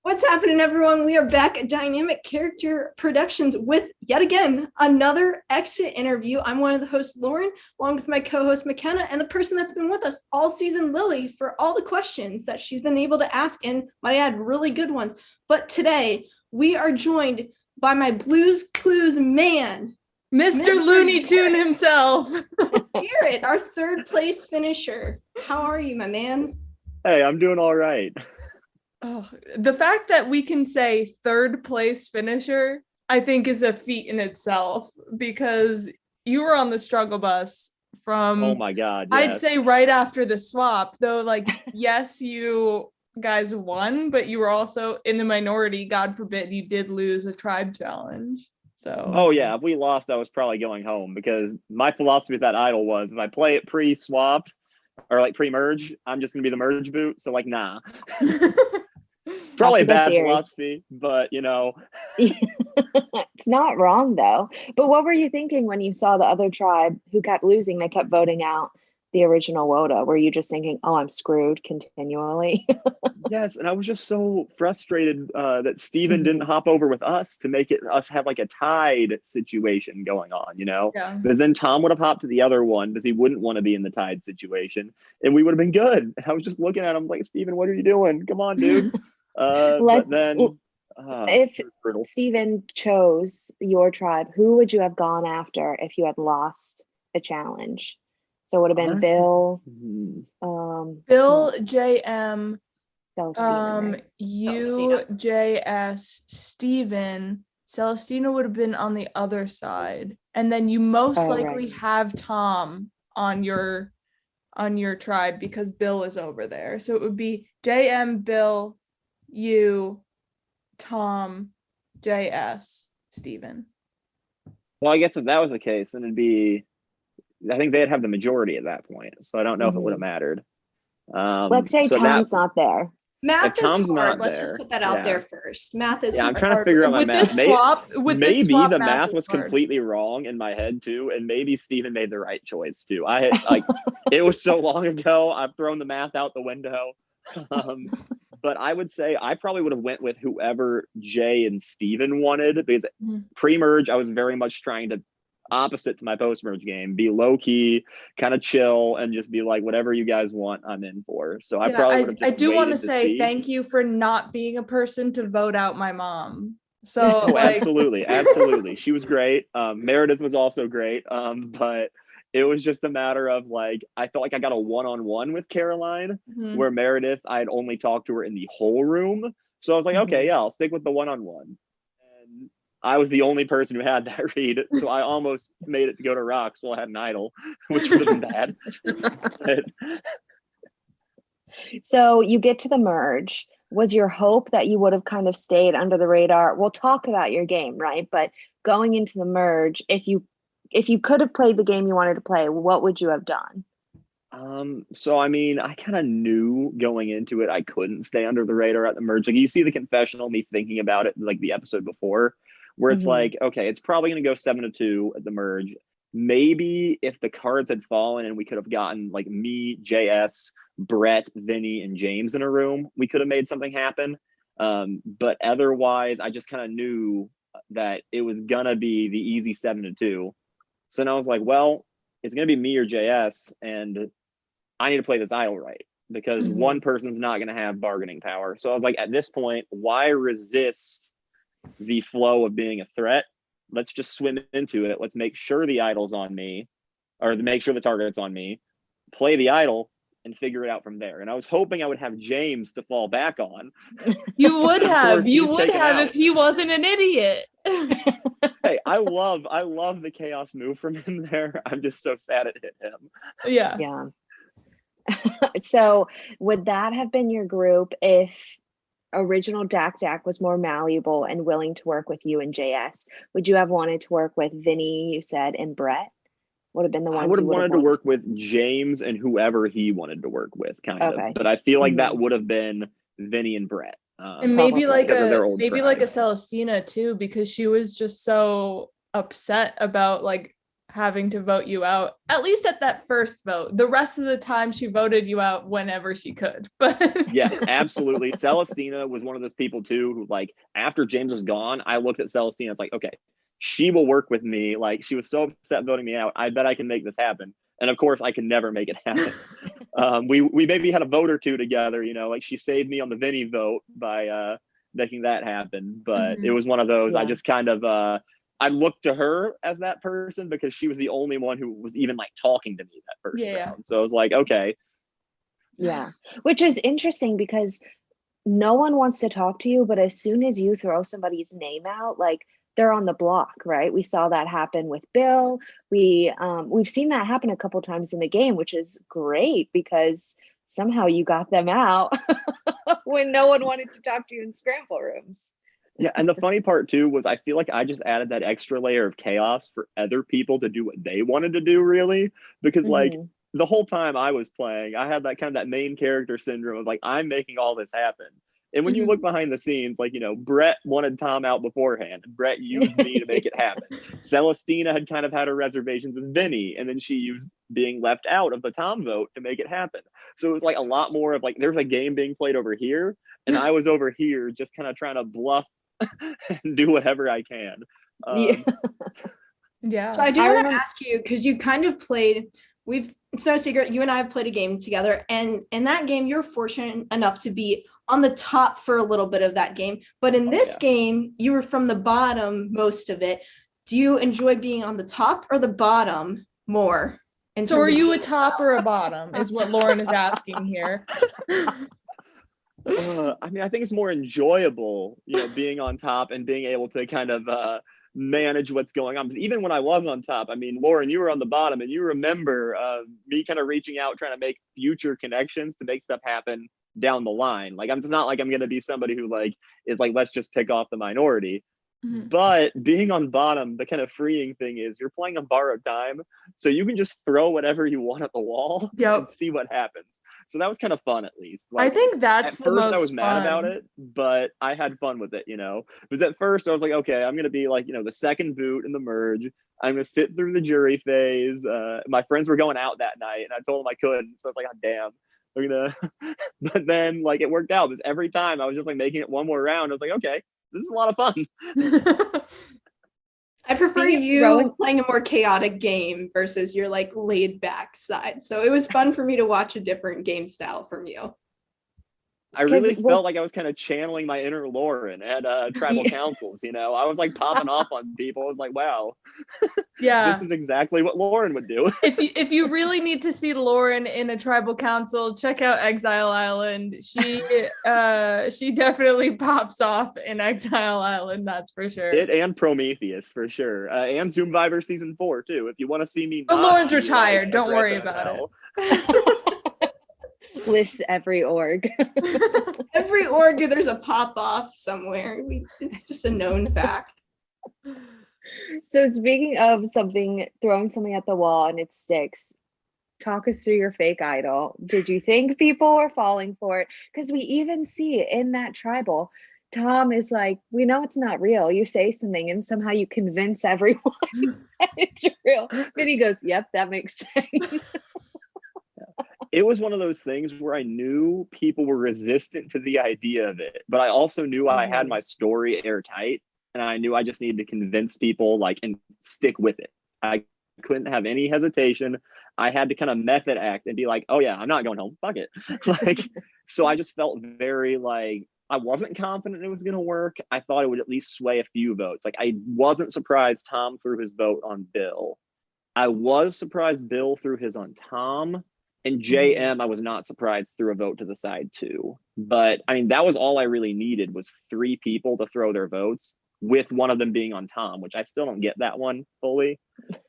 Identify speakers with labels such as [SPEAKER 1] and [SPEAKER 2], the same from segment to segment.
[SPEAKER 1] What's happening, everyone? We are back at Dynamic Character Productions with, yet again, another exit interview. I'm one of the hosts, Lauren, along with my co-host, McKenna, and the person that's been with us all season, Lily, for all the questions that she's been able to ask, and might add, really good ones. But today, we are joined by my Blues Clues man,
[SPEAKER 2] Mr. Looney Tune himself.
[SPEAKER 1] Garret, our third place finisher. How are you, my man?
[SPEAKER 3] Hey, I'm doing all right.
[SPEAKER 2] Oh, the fact that we can say third place finisher, I think, is a feat in itself, because you were on the struggle bus from,
[SPEAKER 3] oh my God, yes.
[SPEAKER 2] I'd say right after the swap, though, like, yes, you guys won, but you were also in the minority. God forbid you did lose a tribe challenge. So,
[SPEAKER 3] oh yeah, if we lost, I was probably going home, because my philosophy with that idol was, if I play it pre-swap or like pre-merge, I'm just gonna be the merge boot. So like, nah. Probably a bad philosophy, but you know.
[SPEAKER 4] It's not wrong though. But what were you thinking when you saw the other tribe who kept losing? They kept voting out the original WOTA. Were you just thinking, oh, I'm screwed continually?
[SPEAKER 3] Yes, and I was just so frustrated that Steven didn't hop over with us to make it us have like a tied situation going on, you know?
[SPEAKER 2] Yeah.
[SPEAKER 3] Because then Tom would have hopped to the other one because he wouldn't want to be in the tied situation, and we would have been good. And I was just looking at him like, Steven, what are you doing? Come on, dude. But then
[SPEAKER 4] if Steven chose your tribe, who would you have gone after if you had lost a challenge? So it would have been Bill,
[SPEAKER 2] Bill, JM,
[SPEAKER 4] Celestina,
[SPEAKER 2] you, JS, Steven. Celestina would have been on the other side, and then you most likely have Tom on your tribe because Bill is over there. So it would be JM, Bill, you, Tom, JS, Steven.
[SPEAKER 3] Well, I guess if that was the case, then it'd be, I think they'd have the majority at that point. So I don't know if it would have mattered.
[SPEAKER 4] Let's say Tom's not there.
[SPEAKER 1] Math is hard. Let's just put that out there first. Math is hard.
[SPEAKER 3] I'm trying to figure out my math. Maybe the math was
[SPEAKER 2] hard.
[SPEAKER 3] completely wrong in my head too, and maybe Steven made the right choice too. I had like it was so long ago. I've thrown the math out the window. But I would say I probably would have went with whoever Jay and Steven wanted, because pre-merge I was very much trying to, opposite to my post-merge game, be low-key, kind of chill, and just be like, whatever you guys want, I'm in for. So I probably would have just
[SPEAKER 2] I do want to
[SPEAKER 3] say
[SPEAKER 2] thank you for not being a person to vote out my mom. So
[SPEAKER 3] absolutely. She was great. Meredith was also great. But it was just a matter of like, I felt like I got a one-on-one with Caroline, where Meredith, I had only talked to her in the whole room. So I was like, okay, yeah, I'll stick with the one-on-one. And I was the only person who had that read. So I almost made it to go to Rocks while I had an idol, which would have been bad.
[SPEAKER 4] So you get to the merge. Was your hope that you would have kind of stayed under the radar? We'll talk about your game, right? But going into the merge, if you could have played the game you wanted to play, what would you have done?
[SPEAKER 3] So I mean, I kind of knew going into it I couldn't stay under the radar at the merge. Like, you see the confessional, me thinking about it like the episode before, where it's like, okay, it's probably gonna go 7-2 at the merge. Maybe if the cards had fallen and we could have gotten like me, JS, Brett, Vinny, and James in a room, we could have made something happen. But otherwise, I just kind of knew that it was gonna be the easy 7-2. So then I was like, well, it's going to be me or JS, and I need to play this idol right, because one person's not going to have bargaining power. So I was like, at this point, why resist the flow of being a threat? Let's just swim into it. Let's make sure the idol's on me, or make sure the target's on me, play the idol, and figure it out from there. And I was hoping I would have James to fall back on.
[SPEAKER 2] You would have. You would have if he wasn't an idiot.
[SPEAKER 3] Hey, I love the chaos move from him there. I'm just so sad it hit him.
[SPEAKER 2] Yeah.
[SPEAKER 4] So would that have been your group if original Dak was more malleable and willing to work with you and JS? Would you have wanted to work with Vinny, you said, and Brett? Would have been the ones
[SPEAKER 3] I would have wanted to work with James and whoever he wanted to work with, kind of. But I feel like that would have been Vinny and Brett.
[SPEAKER 2] And maybe like a Celestina too, because she was just so upset about like having to vote you out, at least at that first vote. The rest of the time she voted you out whenever she could. But
[SPEAKER 3] yes, absolutely. Celestina was one of those people too who, like, after James was gone, I looked at Celestina. It's like, okay, she will work with me. Like, she was so upset voting me out. I bet I can make this happen. And of course, I could never make it happen. We maybe had a vote or two together, you know, like she saved me on the Vinny vote by making that happen. But it was one of those, I just kind of, I looked to her as that person because she was the only one who was even like talking to me that first round. So I was like, okay.
[SPEAKER 4] Yeah, which is interesting because no one wants to talk to you, but as soon as you throw somebody's name out, like, they're on the block, right? We saw that happen with Bill. We've seen that happen a couple times in the game, which is great because somehow you got them out when no one wanted to talk to you in scramble rooms.
[SPEAKER 3] Yeah, and the funny part too was I feel like I just added that extra layer of chaos for other people to do what they wanted to do, really, because like the whole time I was playing, I had that kind of that main character syndrome of like, I'm making all this happen. And when you look behind the scenes, like, you know, Brett wanted Tom out beforehand, and Brett used me to make it happen. Celestina had kind of had her reservations with Vinny, and then she used being left out of the Tom vote to make it happen. So it was like a lot more of like, there's a game being played over here, and I was over here just kind of trying to bluff and do whatever I can.
[SPEAKER 1] Yeah. So I do want to ask you, because you kind of played, it's no secret, you and I have played a game together, and in that game, you're fortunate enough to be on the top for a little bit of that game. But in this game, you were from the bottom most of it. Do you enjoy being on the top or the bottom more?
[SPEAKER 2] So are you a top or a bottom is what Lauren is asking here.
[SPEAKER 3] I mean, I think it's more enjoyable, you know, being on top and being able to kind of manage what's going on. Because even when I was on top, I mean, Lauren, you were on the bottom, and you remember me kind of reaching out, trying to make future connections to make stuff happen down the line. Like, it's not like I'm going to be somebody who like is like, let's just pick off the minority. But being on bottom, the kind of freeing thing is you're playing on borrowed time, so you can just throw whatever you want at the wall and see what happens. So that was kind of fun, at least. Like,
[SPEAKER 2] I think that's
[SPEAKER 3] at
[SPEAKER 2] the
[SPEAKER 3] first
[SPEAKER 2] most
[SPEAKER 3] I was mad
[SPEAKER 2] fun.
[SPEAKER 3] about it, but I had fun with it, you know. Because at first I was like, okay, I'm gonna be like, you know, the second boot in the merge. I'm gonna sit through the jury phase. My friends were going out that night, and I told them I couldn't, so I was like, oh, damn. I'm gonna but then like it worked out because every time I was just like making it one more round. I was like, okay, this is a lot of fun.
[SPEAKER 1] I prefer you playing a more chaotic game versus your like laid back side. So it was fun for me to watch a different game style from you.
[SPEAKER 3] I really felt like I was kind of channeling my inner Lauren at tribal councils, you know. I was like popping off on people. I was like, wow, this is exactly what Lauren would do.
[SPEAKER 2] If you really need to see Lauren in a tribal council, check out Exile Island. She definitely pops off in Exile Island, that's for sure.
[SPEAKER 3] It and Prometheus for sure, and Zoomviber season 4 too. If you want to see me,
[SPEAKER 2] but Lauren's retired. Don't worry about it.
[SPEAKER 4] Lists every org.
[SPEAKER 1] Every org, there's a pop off somewhere. It's just a known fact.
[SPEAKER 4] So speaking of throwing something at the wall and it sticks, talk us through your fake idol. Did you think people were falling for it? Because we even see in that tribal, Tom is like, we know it's not real. You say something and somehow you convince everyone that it's real. Then he goes, yep, that makes sense.
[SPEAKER 3] It was one of those things where I knew people were resistant to the idea of it, but I also knew I had my story airtight, and I knew I just needed to convince people, like, and stick with it. I couldn't have any hesitation. I had to kind of method act and be like, oh yeah, I'm not going home. Fuck it. Like, so I just felt very like, I wasn't confident it was going to work. I thought it would at least sway a few votes. Like, I wasn't surprised Tom threw his vote on Bill. I was surprised Bill threw his on Tom. And JM, I was not surprised threw a vote to the side too. But I mean, that was all I really needed was 3 people to throw their votes, with one of them being on Tom, which I still don't get that one fully.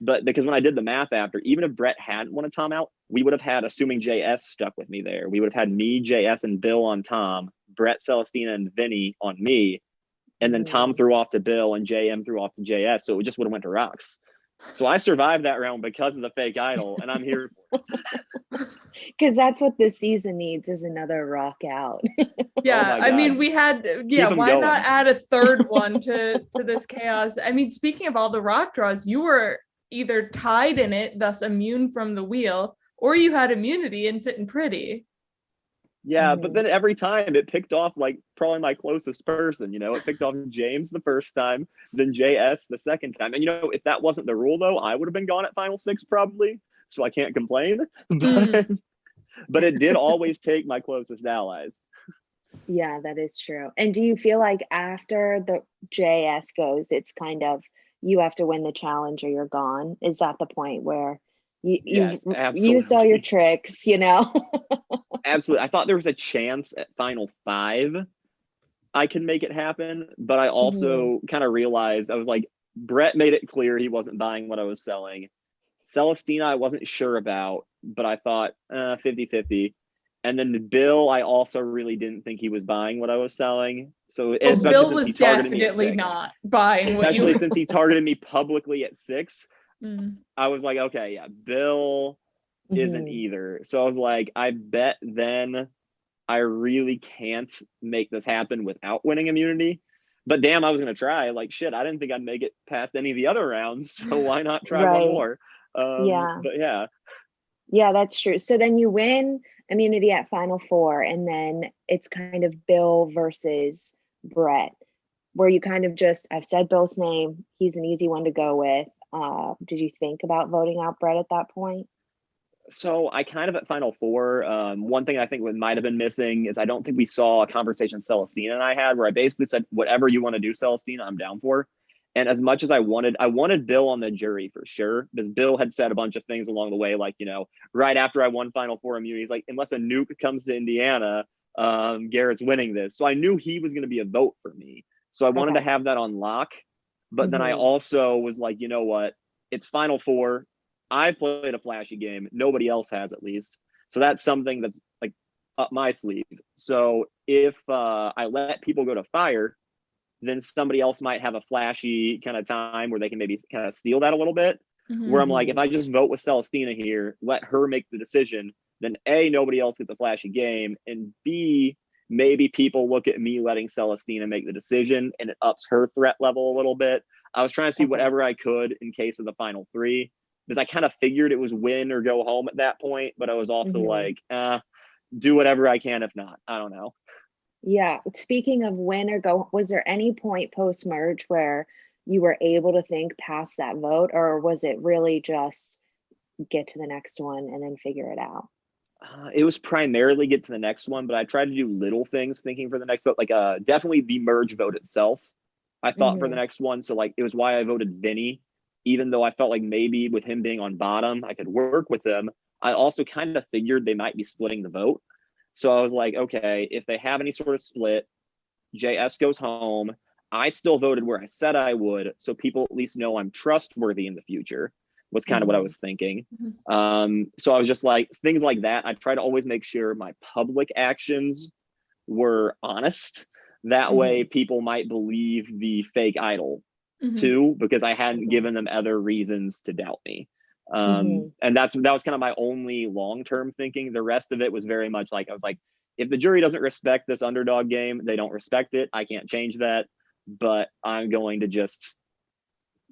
[SPEAKER 3] But because when I did the math after, even if Brett hadn't wanted Tom out, we would have had, assuming JS stuck with me there, we would have had me, JS, and Bill on Tom, Brett, Celestina, and Vinny on me. And then Tom threw off to Bill and JM threw off to JS. So it just would have went to Rocks. So I survived that round because of the fake idol, and I'm here for it.
[SPEAKER 4] Because that's what this season needs, is another rock out.
[SPEAKER 2] Yeah,
[SPEAKER 3] Oh
[SPEAKER 2] I mean, we had, why
[SPEAKER 3] going.
[SPEAKER 2] not add a third one to this chaos? I mean, speaking of all the rock draws, you were either tied in it, thus immune from the wheel, or you had immunity and sitting pretty.
[SPEAKER 3] Yeah, but then every time it picked off like probably my closest person, it picked off James the first time, then JS the second time. And if that wasn't the rule though, I would have been gone at final 6 probably. So I can't complain. But it did always take my closest allies.
[SPEAKER 4] Yeah, that is true. And do you feel like after the JS goes, it's kind of you have to win the challenge or you're gone? Is that the point where you've used all your tricks,
[SPEAKER 3] Absolutely. I thought there was a chance at final 5 I could make it happen, but I also kind of realized, I was like, Brett made it clear he wasn't buying what I was selling. Celestina I wasn't sure about, but I thought 50-50. And then the Bill, I also really didn't think he was buying what I was selling. So especially
[SPEAKER 2] Bill
[SPEAKER 3] since
[SPEAKER 2] was
[SPEAKER 3] he targeted
[SPEAKER 2] definitely
[SPEAKER 3] me at 6.
[SPEAKER 2] not buying what
[SPEAKER 3] Especially since he targeted me publicly at 6.
[SPEAKER 2] Mm.
[SPEAKER 3] I was like, okay, yeah, Bill isn't either. So I was like, I bet then I really can't make this happen without winning immunity. But damn, I was gonna try. Like shit, I didn't think I'd make it past any of the other rounds. So why not try one more? But
[SPEAKER 4] yeah, that's true. So then you win immunity at final 4, and then it's kind of Bill versus Brett, where you kind of just, I've said Bill's name, he's an easy one to go with. Did you think about voting out Brett at that point?
[SPEAKER 3] So I kind of at final 4, one thing I think might have been missing is I don't think we saw a conversation Celestina and I had where I basically said, whatever you want to do, Celestina, I'm down for. And as much as I wanted Bill on the jury for sure, because Bill had said a bunch of things along the way, like, right after I won final 4 immunity, he's like, unless a nuke comes to Indiana, Garrett's winning this. So I knew he was going to be a vote for me. So I wanted to have that on lock. But then I also was like, you know what? It's final 4. I played a flashy game. Nobody else has, at least. So that's something that's like up my sleeve. So if I let people go to fire, then somebody else might have a flashy kind of time where they can maybe kind of steal that a little bit. Where I'm like, if I just vote with Celestina here, let her make the decision, then A, nobody else gets a flashy game. And B, maybe people look at me letting Celestina make the decision and it ups her threat level a little bit. I was trying to see whatever I could in case of the final 3, because I kind of figured it was win or go home at that point. But I was also like, do whatever I can. If not, I don't know.
[SPEAKER 4] Yeah. Speaking of win or go, was there any point post merge where you were able to think past that vote, or was it really just get to the next one and then figure it out?
[SPEAKER 3] It was primarily get to the next one, but I tried to do little things thinking for the next vote, like definitely the merge vote itself. I thought for the next one. So like, it was why I voted Vinny, even though I felt like maybe with him being on bottom, I could work with him. I also kind of figured they might be splitting the vote. So I was like, okay, if they have any sort of split, JS goes home. I still voted where I said I would, so people at least know I'm trustworthy in the future, was kind of what I was thinking. So I was just like, things like that. I try to always make sure my public actions were honest. That way people might believe the fake idol too, because I hadn't given them other reasons to doubt me. And that was kind of my only long-term thinking. The rest of it was very much like, I was like, if the jury doesn't respect this underdog game, they don't respect it. I can't change that, but I'm going to just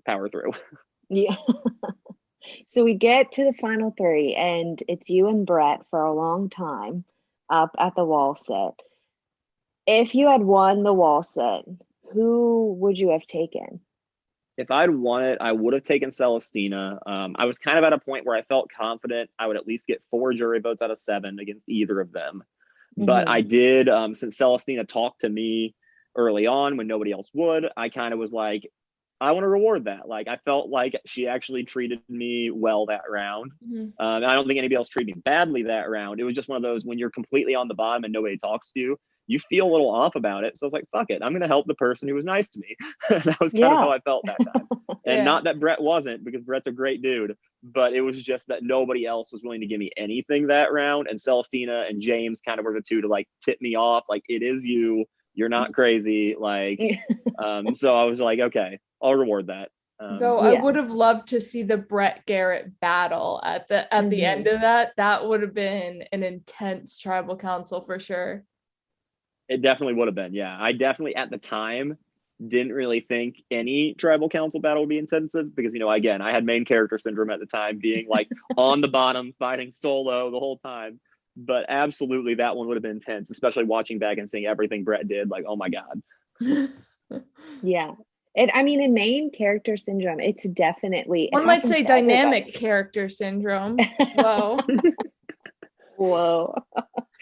[SPEAKER 3] power through.
[SPEAKER 4] Yeah. So we get to the final 3 and it's you and Brett for a long time up at the wall set. If you had won the wall set, who would you have taken?
[SPEAKER 3] If I'd won it, I would have taken Celestina. I was kind of at a point where I felt confident I would at least get 4 jury votes out of 7 against either of them. But I did, since Celestina talked to me early on when nobody else would, I kind of was like, I want to reward that. Like, I felt like she actually treated me well that round. I don't think anybody else treated me badly that round. It was just one of those, when you're completely on the bottom and nobody talks to you, you feel a little off about it. So I was like, fuck it, I'm going to help the person who was nice to me. That was kind of how I felt that time. And not that Brett wasn't, because Brett's a great dude, but it was just that nobody else was willing to give me anything that round. And Celestina and James kind of were the two to like tip me off. Like, it is you, you're not crazy. Like, so I was like, okay, I'll reward that.
[SPEAKER 2] Though I would have loved to see the Brett Garret battle at the end of that. That would have been an intense tribal council for sure.
[SPEAKER 3] It definitely would have been. Yeah, I definitely at the time didn't really think any tribal council battle would be intensive because, again, I had main character syndrome at the time, being like on the bottom, fighting solo the whole time. But absolutely, that one would have been intense, especially watching back and seeing everything Brett did. Like, oh my God.
[SPEAKER 4] Yeah. In main character syndrome, it's definitely.
[SPEAKER 2] One might say dynamic character syndrome. Whoa.
[SPEAKER 4] Whoa.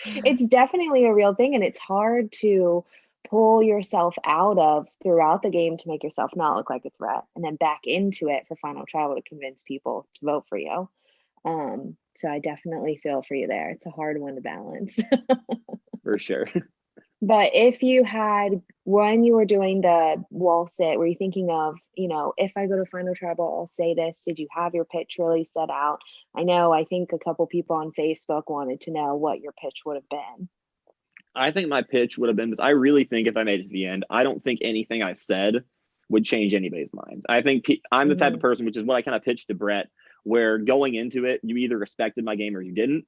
[SPEAKER 4] It's definitely a real thing, and it's hard to pull yourself out of throughout the game to make yourself not look like a threat, and then back into it for final tribal to convince people to vote for you. So I definitely feel for you there. It's a hard one to balance.
[SPEAKER 3] For sure.
[SPEAKER 4] But if you had, when you were doing the wall sit, were you thinking of, if I go to final tribal, I'll say this? Did you have your pitch really set out? I think a couple people on Facebook wanted to know what your pitch would have been.
[SPEAKER 3] I think my pitch would have been this. I really think if I made it to the end, I don't think anything I said would change anybody's minds. I think I'm the type of person, which is what I kind of pitched to Brett, where going into it, you either respected my game or you didn't.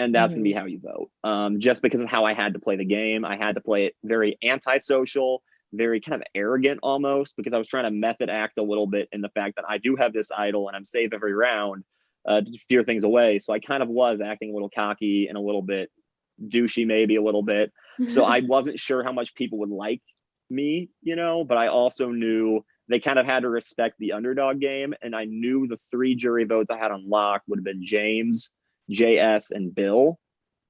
[SPEAKER 3] And that's going to be how you vote. Just because of how I had to play the game. I had to play it very antisocial, very kind of arrogant almost, because I was trying to method act a little bit in the fact that I do have this idol and I'm safe every round to steer things away. So I kind of was acting a little cocky and a little bit douchey, maybe a little bit. So I wasn't sure how much people would like me, but I also knew they kind of had to respect the underdog game. And I knew the 3 jury votes I had on lock would have been James, JS, and Bill.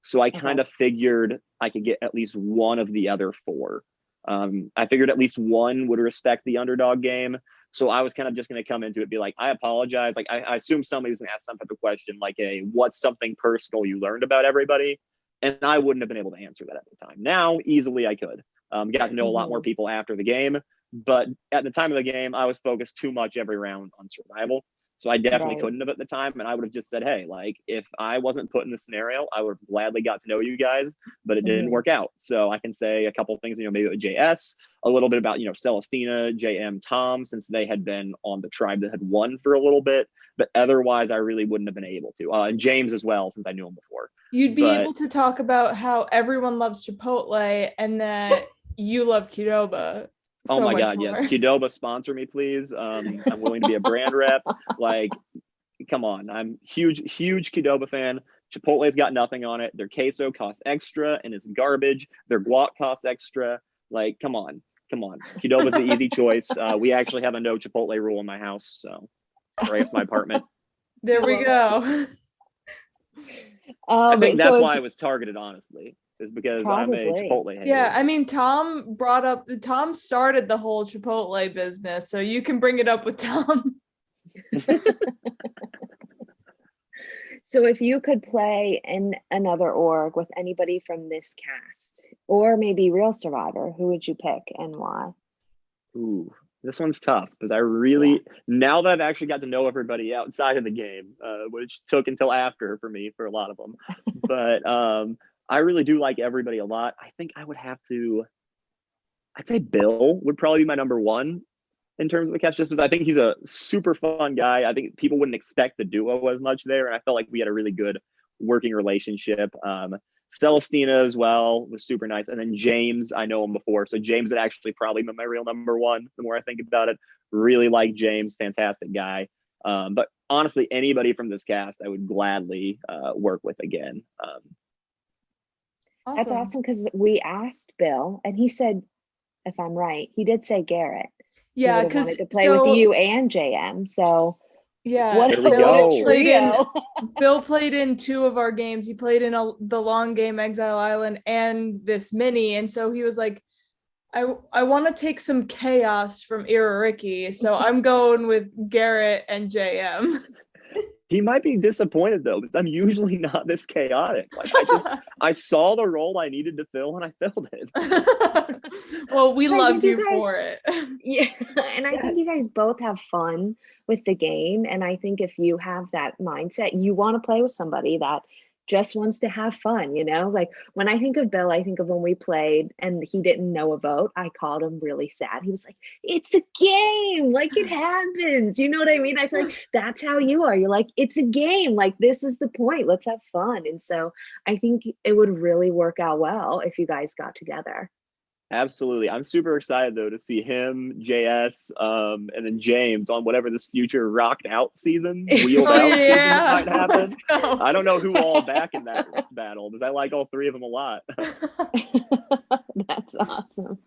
[SPEAKER 3] So I kind of figured I could get at least one of the other 4. I figured at least one would respect the underdog game. So I was kind of just going to come into it, be like, I apologize. Like, I assume somebody was going to ask some type of question like, what's something personal you learned about everybody? And I wouldn't have been able to answer that at the time. Now, easily I could. Got to know a lot more people after the game. But at the time of the game, I was focused too much every round on survival. So I definitely couldn't have at the time. And I would have just said, hey, like, if I wasn't put in the scenario, I would have gladly got to know you guys, but it didn't work out. So I can say a couple of things, maybe with JS, a little bit about, Celestina, JM, Tom, since they had been on the tribe that had won for a little bit. But otherwise, I really wouldn't have been able to. And James as well, since I knew him before.
[SPEAKER 2] You'd be able to talk about how everyone loves Chipotle and that you love Qdoba.
[SPEAKER 3] Oh my God, yes. Qdoba, sponsor me, please. I'm willing to be a brand rep. Like, come on. I'm huge Qdoba fan. Chipotle's got nothing on it. Their queso costs extra and is garbage. Their guac costs extra. Like, come on. Qdoba's the easy choice. We actually have a no Chipotle rule in my house, so or I guess my apartment.
[SPEAKER 2] There we go.
[SPEAKER 3] I think that's why I was targeted, honestly. Is because
[SPEAKER 4] probably.
[SPEAKER 3] I'm a Chipotle hater.
[SPEAKER 2] Yeah, Tom started the whole Chipotle business, so you can bring it up with Tom.
[SPEAKER 4] So if you could play in another org with anybody from this cast, or maybe Real Survivor, who would you pick and why?
[SPEAKER 3] Ooh, this one's tough because I really, now that I've actually got to know everybody outside of the game, which took until after for me for a lot of them, but I really do like everybody a lot. I think I would have to, I'd say Bill would probably be my number 1 in terms of the cast, just because I think he's a super fun guy. I think people wouldn't expect the duo as much there. And I felt like we had a really good working relationship. Celestina as well was super nice. And then James, I know him before. So James had actually probably been my real number 1 the more I think about it. Really like James, fantastic guy. But honestly, anybody from this cast, I would gladly work with again.
[SPEAKER 2] Awesome.
[SPEAKER 4] That's awesome because we asked Bill and he said, if I'm right, he did say Garret.
[SPEAKER 2] Yeah, because
[SPEAKER 4] wanted to play with you and JM. So
[SPEAKER 2] yeah,
[SPEAKER 4] what
[SPEAKER 2] Bill played in 2 of our games. He played in the long game Exile Island and this mini, and so he was like, I want to take some chaos from Iririki, so I'm going with Garret and JM.
[SPEAKER 3] He might be disappointed though, because I'm usually not this chaotic. Like I saw the role I needed to fill and I filled it.
[SPEAKER 2] Well, we loved you for it.
[SPEAKER 4] Yeah, and I think you guys both have fun with the game. And I think if you have that mindset, you want to play with somebody that just wants to have fun, like when I think of Bill, I think of when we played and he didn't know a vote. I called him really sad. He was like, it's a game, like it happens. You know what I mean? I feel like that's how you are. You're like, it's a game. Like, this is the point. Let's have fun. And so I think it would really work out well if you guys got together.
[SPEAKER 3] Absolutely. I'm super excited though to see him, JS, and then James on whatever this future rocked out season, wheeled out season that might happen.
[SPEAKER 2] Let's go.
[SPEAKER 3] I don't know who all back in that battle because I like all three of them a lot.
[SPEAKER 4] That's awesome.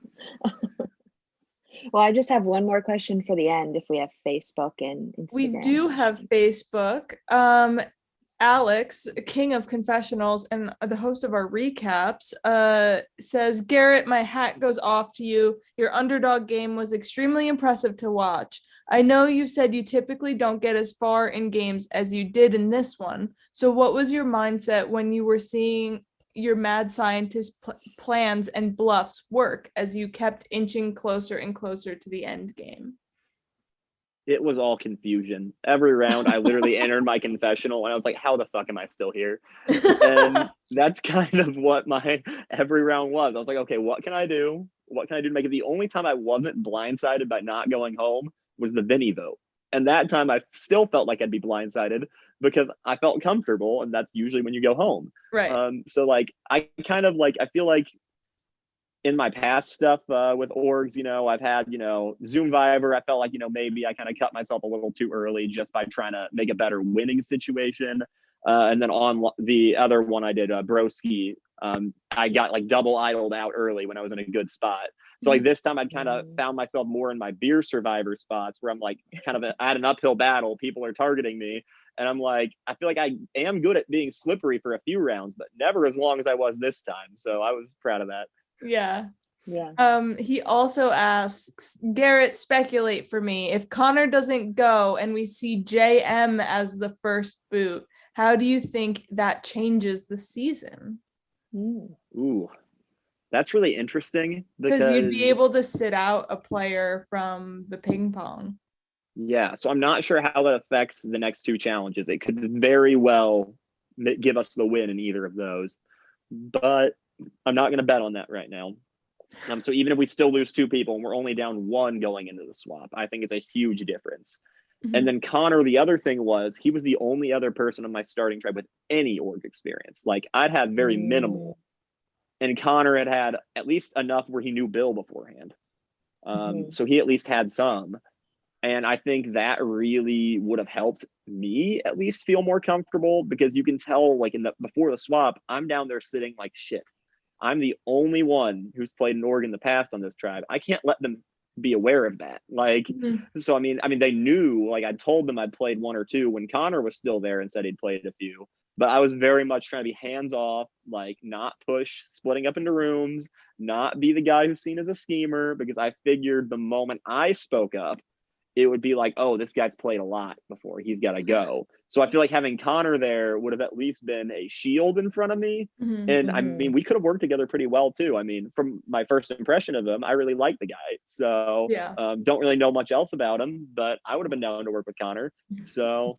[SPEAKER 4] Well, I just have one more question for the end if we have Facebook and Instagram.
[SPEAKER 2] We do have Facebook. Alex, King of Confessionals and the host of our recaps, says, Garret, my hat goes off to you. Your underdog game was extremely impressive to watch. I know you said you typically don't get as far in games as you did in this one. So what was your mindset when you were seeing your mad scientist plans and bluffs work as you kept inching closer and closer to the end game?
[SPEAKER 3] It was all confusion. Every round, I literally entered my confessional and I was like, how the fuck am I still here? And that's kind of what my every round was. I was like, okay, what can I do? What can I do to make it? The only time I wasn't blindsided by not going home was the Vinny vote. And that time I still felt like I'd be blindsided because I felt comfortable. And that's usually when you go home.
[SPEAKER 2] Right.
[SPEAKER 3] So like, I kind of like, I feel like in my past stuff with orgs, you know, I've had, you know, Zoom Viber. I felt like, you know, maybe I kind of cut myself a little too early just by trying to make a better winning situation. And then on the other one I did, Broski, I got like double idled out early when I was in a good spot. So like this time I'd kind of found myself more in my beer survivor spots where I'm like kind of at an uphill battle. People are targeting me. And I'm like, I feel like I am good at being slippery for a few rounds, but never as long as I was this time. So I was proud of that.
[SPEAKER 2] Yeah.
[SPEAKER 4] Yeah.
[SPEAKER 2] He also asks, Garret, speculate for me. If Connor doesn't go and we see JM as the first boot, how do you think that changes the season?
[SPEAKER 3] Ooh, that's really interesting
[SPEAKER 2] because you'd be able to sit out a player from the ping pong.
[SPEAKER 3] Yeah, so I'm not sure how that affects the next two challenges. It could very well give us the win in either of those, but I'm not going to bet on that right now. So even if we still lose two people and we're only down one going into the swap, I think it's a huge difference. Mm-hmm. And then Connor, the other thing was he was the only other person on my starting tribe with any org experience. Like I'd had very minimal, and Connor had at least enough where he knew Bill beforehand. So he at least had some. And I think that really would have helped me at least feel more comfortable, because you can tell like before the swap, I'm down there sitting like shit. I'm the only one who's played an org in the past on this tribe. I can't let them be aware of that. Like, so I mean, they knew, like I told them I'd played one or two when Connor was still there and said he'd played a few, but I was very much trying to be hands off, like not push, splitting up into rooms, not be the guy who's seen as a schemer, because I figured the moment I spoke up, it would be like, oh, this guy's played a lot before, he's got to go. So I feel like having Connor there would have at least been a shield in front of me. And I mean, we could have worked together pretty well too. I mean, from my first impression of him, I really like the guy. So don't really know much else about him, but I would have been down to work with Connor. So.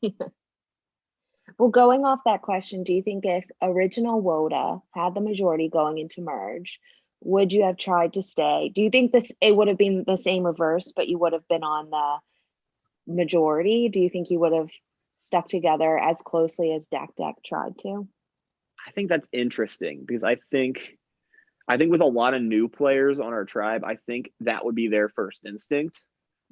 [SPEAKER 4] Well, going off that question, do you think if original WOTA had the majority going into merge, would you have tried to stay? Do you think it would have been the same reverse, but you would have been on the majority? Do you think you would have stuck together as closely as Dak tried to?
[SPEAKER 3] I think that's interesting, because I think with a lot of new players on our tribe, I think that would be their first instinct.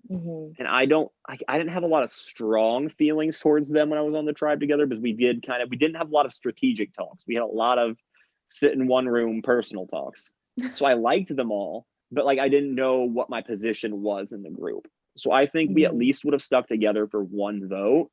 [SPEAKER 3] And I didn't have a lot of strong feelings towards them when I was on the tribe together, because we didn't have a lot of strategic talks. We had a lot of sit in one room personal talks. So I liked them all, but like I didn't know what my position was in the group. So I think we at least would have stuck together for one vote.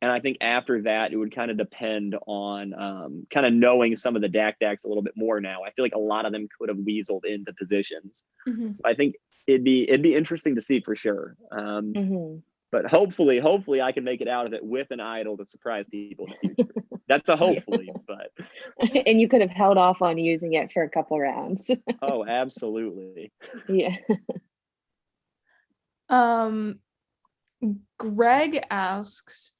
[SPEAKER 3] And I think after that, it would kind of depend on kind of knowing some of the Daks a little bit more now. I feel like a lot of them could have weaseled into positions. So I think it'd be interesting to see for sure. But hopefully I can make it out of it with an idol to surprise people in the future. That's a hopefully, but.
[SPEAKER 4] And you could have held off on using it for a couple rounds.
[SPEAKER 3] Oh, absolutely.
[SPEAKER 4] Yeah.
[SPEAKER 2] Greg asks,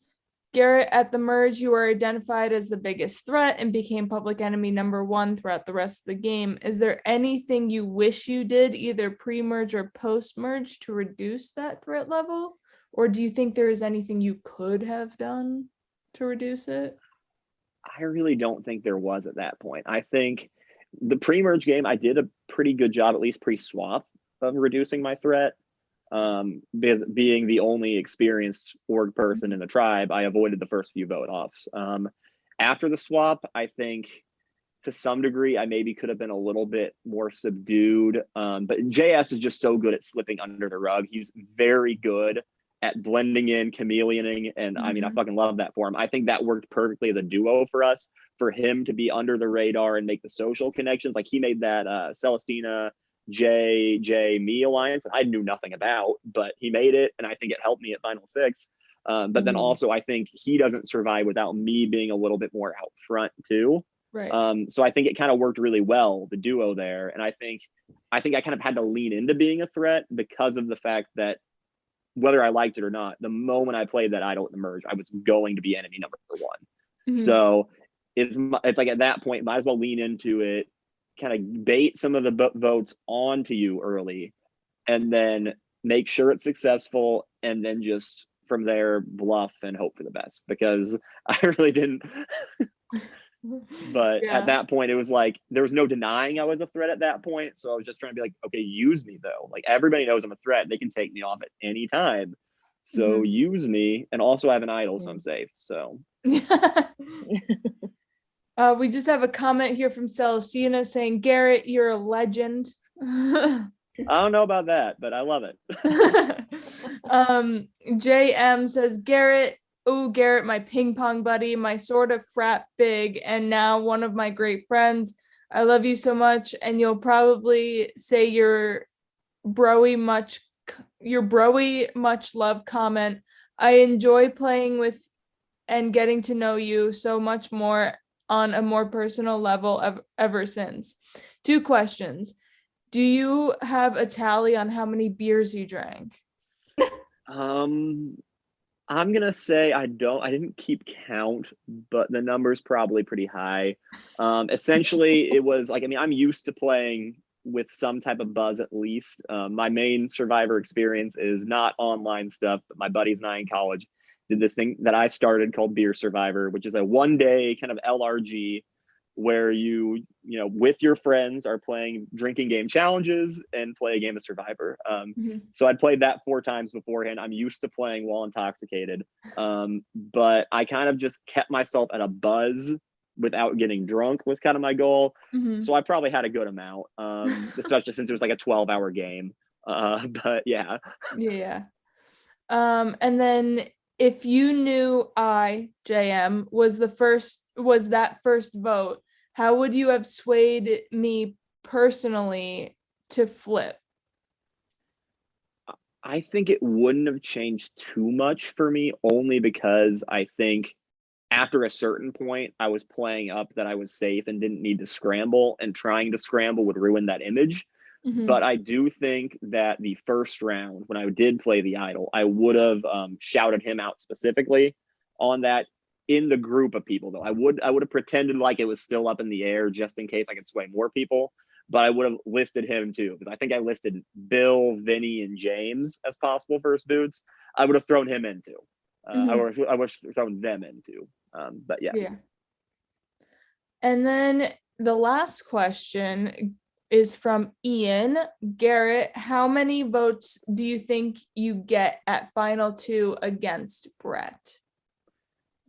[SPEAKER 2] Garret, at the merge, you were identified as the biggest threat and became public enemy number 1 throughout the rest of the game. Is there anything you wish you did, either pre-merge or post-merge, to reduce that threat level? Or do you think there is anything you could have done to reduce it?
[SPEAKER 3] I really don't think there was at that point. I think the pre-merge game, I did a pretty good job, at least pre-swap, of reducing my threat. Because being the only experienced org person in the tribe, I avoided the first few vote offs. After the swap, I think to some degree, I maybe could have been a little bit more subdued. But JS is just so good at slipping under the rug. He's very good at blending in, chameleoning, and I mean, I fucking love that for him. I think that worked perfectly as a duo for us, for him to be under the radar and make the social connections. Like he made that Celestina me alliance I knew nothing about, but he made it, and I think it helped me at Final Six. But then also, I think he doesn't survive without me being a little bit more out front too.
[SPEAKER 2] Right.
[SPEAKER 3] So I think it kind of worked really well, the duo there. And I think I kind of had to lean into being a threat because of the fact that whether I liked it or not, the moment I played that idol at the merge, I was going to be enemy number one. So it's like at that point, might as well lean into it, kind of bait some of the votes onto you early, and then make sure it's successful, and then just from there bluff and hope for the best, because I really didn't. But at that point, it was like there was no denying I was a threat at that point. So I was just trying to be like, okay, use me though. Like everybody knows I'm a threat. They can take me off at any time. So use me, and also I have an idol, so I'm safe. So
[SPEAKER 2] we just have a comment here from Celestina saying, Garret, you're a legend.
[SPEAKER 3] I don't know about that, but I love it.
[SPEAKER 2] JM says, Garret, my ping pong buddy, my sort of frat big, and now one of my great friends. I love you so much, and you'll probably say your broy much love comment. I enjoy playing with and getting to know you so much more on a more personal level ever since. 2 questions. Do you have a tally on how many beers you drank?
[SPEAKER 3] I'm going to say I didn't keep count, but the number's probably pretty high. Essentially, it was like, I mean, I'm used to playing with some type of buzz at least. My main Survivor experience is not online stuff, but my buddies and I in college did this thing that I started called Beer Survivor, which is a one-day kind of LRG where you with your friends are playing drinking game challenges and play a game of Survivor. So I'd played that 4 times beforehand. I'm used to playing while intoxicated, but I kind of just kept myself at a buzz without getting drunk was kind of my goal. So I probably had a good amount, especially since it was like a 12-hour game. But yeah.
[SPEAKER 2] And then if you knew JM was that first vote, how would you have swayed me personally to flip?
[SPEAKER 3] I think it wouldn't have changed too much for me, only because I think after a certain point, I was playing up that I was safe and didn't need to scramble, and trying to scramble would ruin that image. But I do think that the first round, when I did play the idol, I would have shouted him out specifically on that in the group of people, though. I would have pretended like it was still up in the air just in case I could sway more people. But I would have listed him too, because I think I listed Bill, Vinny, and James as possible first boots. I would have thrown him in too. I would have thrown them in too. But yes.
[SPEAKER 2] Yeah. And then the last question is from Ian. Garret, how many votes do you think you get at Final 2 against Brett?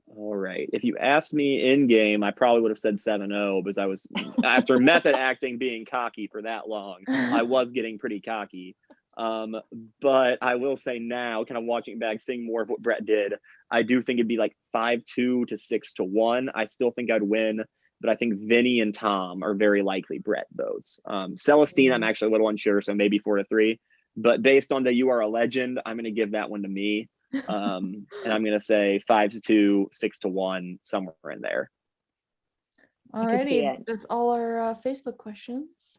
[SPEAKER 3] All right. If you asked me in game, I probably would have said 7-0, because I was, after method acting being cocky for that long, I was getting pretty cocky. But I will say now, kind of watching back, seeing more of what Brett did, I do think it'd be like 5-2 to 6-1. I still think I'd win, but I think Vinny and Tom are very likely Brett votes. Celestina, I'm actually a little unsure, so maybe 4-3. But based on the You Are a Legend, I'm going to give that one to me. And I'm going to say 5-2, 6-1, somewhere in there.
[SPEAKER 2] Alrighty, that's all our Facebook questions.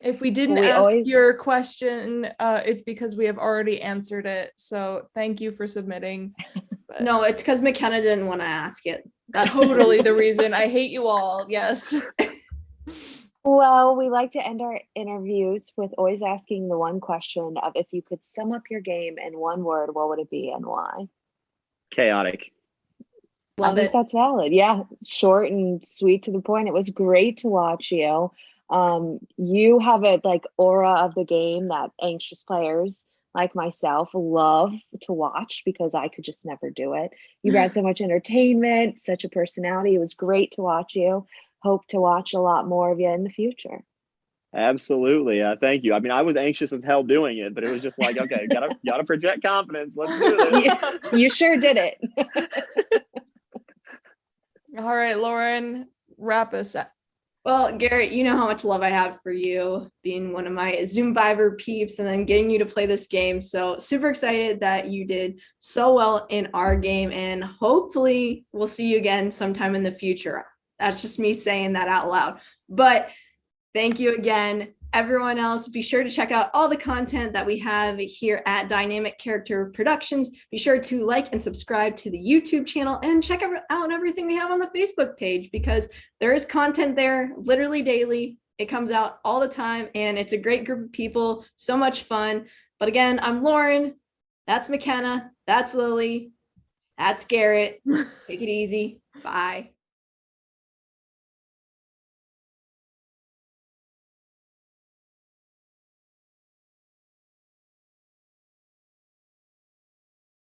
[SPEAKER 2] If we didn't ask your question, it's because we have already answered it. So thank you for submitting. But
[SPEAKER 1] no, it's because McKenna didn't want to ask it.
[SPEAKER 2] That's totally the reason. I hate you all. Yes.
[SPEAKER 4] Well, we like to end our interviews with always asking the one question of, if you could sum up your game in one word, what would it be and why?
[SPEAKER 3] Chaotic.
[SPEAKER 1] Love
[SPEAKER 4] I think that's valid. Yeah, short and sweet to the point. It was great to watch you. You have a like aura of the game that anxious players like myself love to watch because I could just never do it. You brought so much entertainment, such a personality. It was great to watch you. Hope to watch a lot more of you in the future.
[SPEAKER 3] Absolutely. Thank you. I mean, I was anxious as hell doing it, but it was just like, okay, gotta project confidence. Let's do this.
[SPEAKER 4] You sure did it.
[SPEAKER 2] All right, Lauren, wrap us up.
[SPEAKER 1] Well, Garret, you know how much love I have for you, being one of my Zoombivor peeps and then getting you to play this game. So super excited that you did so well in our game, and hopefully we'll see you again sometime in the future. That's just me saying that out loud. But thank you again. Everyone else, be sure to check out all the content that we have here at Dynamic Character Productions. Be sure to like and subscribe to the YouTube channel and check out everything we have on the Facebook page, because there is content there literally daily. It comes out all the time and it's a great group of people. So much fun. But again, I'm Lauren. That's McKenna. That's Lily. That's Garret. Take it easy. Bye.